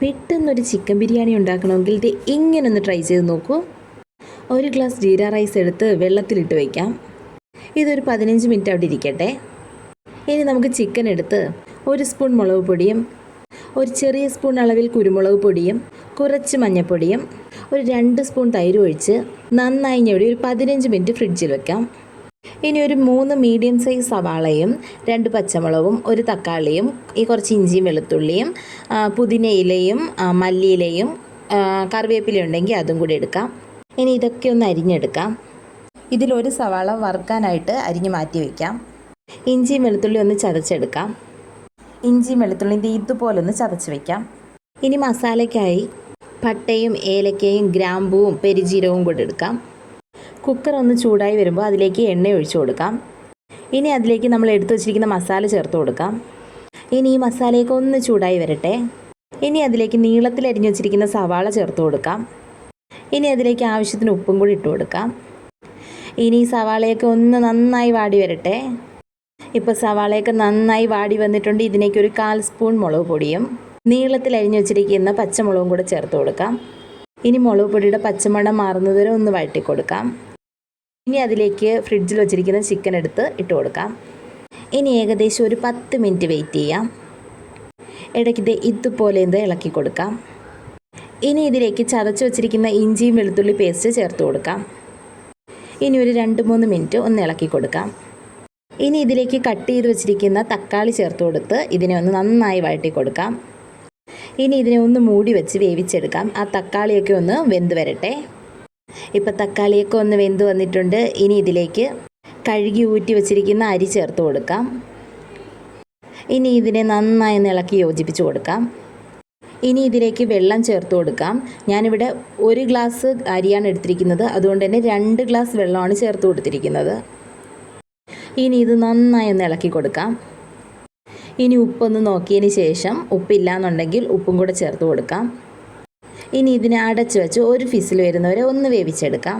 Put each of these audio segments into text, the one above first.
പെട്ടെന്നൊരു ചിക്കൻ ബിരിയാണി ഉണ്ടാക്കണമെങ്കിൽ ഇത് ഇങ്ങനെ ഒന്ന് ട്രൈ ചെയ്ത് നോക്കൂ. ഒരു ഗ്ലാസ് ജീര റൈസ് എടുത്ത് വെള്ളത്തിലിട്ട് വയ്ക്കാം. ഇതൊരു 15 മിനിറ്റ് അവിടെ ഇരിക്കട്ടെ. ഇനി നമുക്ക് ചിക്കൻ എടുത്ത് ഒരു സ്പൂൺ മുളക് പൊടിയും ഒരു ചെറിയ സ്പൂൺ അളവിൽ കുരുമുളക് പൊടിയും കുറച്ച് മഞ്ഞൾപ്പൊടിയും ഒരു 2 സ്പൂൺ തൈര് ഒഴിച്ച് നന്നായി ഞെടി ഒരു 15 മിനിറ്റ് ഫ്രിഡ്ജിൽ വെക്കാം. ഇനി ഒരു 3 മീഡിയം സൈസ് സവാളയും 2 പച്ചമുളകും ഒരു തക്കാളിയും കുറച്ച് ഇഞ്ചിയും വെളുത്തുള്ളിയും പുതിനയിലയും മല്ലിയിലയും കറിവേപ്പില ഉണ്ടെങ്കിൽ അതും കൂടി എടുക്കാം. ഇനി ഇതൊക്കെ ഒന്ന് അരിഞ്ഞെടുക്കാം. ഇതിലൊരു സവാള വറുക്കാനായിട്ട് അരിഞ്ഞ് മാറ്റി വയ്ക്കാം. ഇഞ്ചിയും വെളുത്തുള്ളി ഒന്ന് ചതച്ചെടുക്കാം. ഇഞ്ചിയും വെളുത്തുള്ളിൻ്റെ ഇതുപോലെ ഒന്ന് ചതച്ച് വയ്ക്കാം. ഇനി മസാലയ്ക്കായി പട്ടയും ഏലക്കയും ഗ്രാമ്പൂവും പെരുജീരകവും കൂടി എടുക്കാം. കുക്കർ ഒന്ന് ചൂടായി വരുമ്പോൾ അതിലേക്ക് എണ്ണ ഒഴിച്ചു കൊടുക്കാം. ഇനി അതിലേക്ക് നമ്മൾ എടുത്തു വച്ചിരിക്കുന്ന മസാല ചേർത്ത് കൊടുക്കാം. ഇനി ഈ മസാലയൊക്കെ ഒന്ന് ചൂടായി വരട്ടെ. ഇനി അതിലേക്ക് നീളത്തിൽ അരിഞ്ഞു വച്ചിരിക്കുന്ന സവാള ചേർത്ത് കൊടുക്കാം. ഇനി അതിലേക്ക് ആവശ്യത്തിന് ഉപ്പും കൂടി ഇട്ട് കൊടുക്കാം. ഇനി ഈ സവാളയൊക്കെ ഒന്ന് നന്നായി വാടി വരട്ടെ. ഇപ്പോൾ സവാളയൊക്കെ നന്നായി വാടി വന്നിട്ടുണ്ട്. ഇതിലേക്ക് ഒരു 1/4 സ്പൂൺ മുളക് പൊടിയും നീളത്തിൽ അരിഞ്ഞു വച്ചിരിക്കുന്ന പച്ചമുളകും കൂടെ ചേർത്ത് കൊടുക്കാം. ഇനി മുളക് പൊടിയുടെ പച്ചമണം മാറുന്നതുവരെ ഒന്ന് വഴറ്റി കൊടുക്കാം. ഇനി അതിലേക്ക് ഫ്രിഡ്ജിൽ വച്ചിരിക്കുന്ന ചിക്കൻ എടുത്ത് ഇട്ട് കൊടുക്കാം. ഇനി ഏകദേശം ഒരു 10 മിനിറ്റ് വെയിറ്റ് ചെയ്യാം. ഇടയ്ക്ക് ഇതുപോലെ ഇളക്കി കൊടുക്കാം. ഇനി ഇതിലേക്ക് ചതച്ച് വച്ചിരിക്കുന്ന ഇഞ്ചിയും വെളുത്തുള്ളി പേസ്റ്റ് ചേർത്ത് കൊടുക്കാം. ഇനി ഒരു 2-3 മിനിറ്റ് ഒന്ന് ഇളക്കി കൊടുക്കാം. ഇനി ഇതിലേക്ക് കട്ട് ചെയ്ത് വെച്ചിരിക്കുന്ന തക്കാളി ചേർത്ത് കൊടുത്ത് ഇതിനെ ഒന്ന് നന്നായി വഴറ്റി കൊടുക്കാം. ഇനി ഇതിനെ ഒന്ന് മൂടി വെച്ച് വേവിച്ചെടുക്കാം. ആ തക്കാളിയൊക്കെ ഒന്ന് വെന്ത് വരട്ടെ. ഇപ്പോൾ തക്കാളിയൊക്കെ ഒന്ന് വെന്ത് വന്നിട്ടുണ്ട്. ഇനി ഇതിലേക്ക് കഴുകി ഊറ്റി വെച്ചിരിക്കുന്ന അരി ചേർത്ത് കൊടുക്കാം. ഇനി ഇതിനെ നന്നായി ഒന്ന് ഇളക്കി യോജിപ്പിച്ച് കൊടുക്കാം. ഇനി ഇതിലേക്ക് വെള്ളം ചേർത്ത് കൊടുക്കാം. ഞാനിവിടെ 1 ഗ്ലാസ് അരിയാണ് എടുത്തിരിക്കുന്നത്. അതുകൊണ്ട് തന്നെ 2 ഗ്ലാസ് വെള്ളമാണ് ചേർത്ത് കൊടുത്തിരിക്കുന്നത്. ഇനി ഇത് നന്നായി ഒന്ന് ഇളക്കി കൊടുക്കാം. ഇനി ഉപ്പൊന്ന് നോക്കിയതിന് ശേഷം ഉപ്പില്ലാന്നുണ്ടെങ്കിൽ ഉപ്പും കൂടെ ചേർത്ത് കൊടുക്കാം. ഇനി ഇതിനെ അടച്ചു വെച്ച് ഒരു ഫിസിൽ വരുന്നവരെ ഒന്ന് വേവിച്ചെടുക്കാം.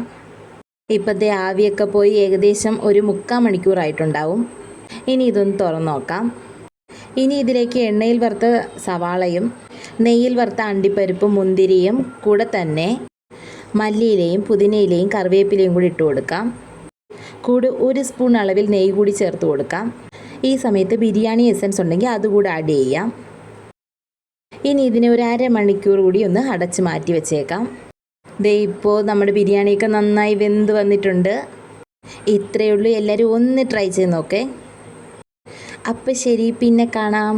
ഇപ്പോഴത്തെ ആവിയൊക്കെ പോയി ഏകദേശം ഒരു 3/4 മണിക്കൂറായിട്ടുണ്ടാവും. ഇനി ഇതൊന്ന് തുറന്ന് നോക്കാം. ഇനി ഇതിലേക്ക് എണ്ണയിൽ വറുത്ത സവാളയും നെയ്യിൽ വറുത്ത അണ്ടിപ്പരിപ്പും മുന്തിരിയും കൂടെ തന്നെ മല്ലിയിലയും പുതിനയിലയും കറിവേപ്പിലയും കൂടി ഇട്ട് കൊടുക്കാം. കൂടെ 1 സ്പൂൺ അളവിൽ നെയ്യ് കൂടി ചേർത്ത് കൊടുക്കാം. ഈ സമയത്ത് ബിരിയാണി എസൻസ് ഉണ്ടെങ്കിൽ അതുകൂടെ ആഡ് ചെയ്യാം. ഇനി ഇതിനെ ഒരു 1/2 മണിക്കൂർ കൂടി ഒന്ന് അടച്ച് മാറ്റി വെച്ചേക്കാം. ഇപ്പോൾ നമ്മുടെ ബിരിയാണിയൊക്കെ നന്നായി വെന്ത് വന്നിട്ടുണ്ട്. ഇത്രയേ ഉള്ളൂ. എല്ലാവരും ഒന്ന് ട്രൈ ചെയ്ത് നോക്കേ. അപ്പോൾ ശരി, പിന്നെ കാണാം.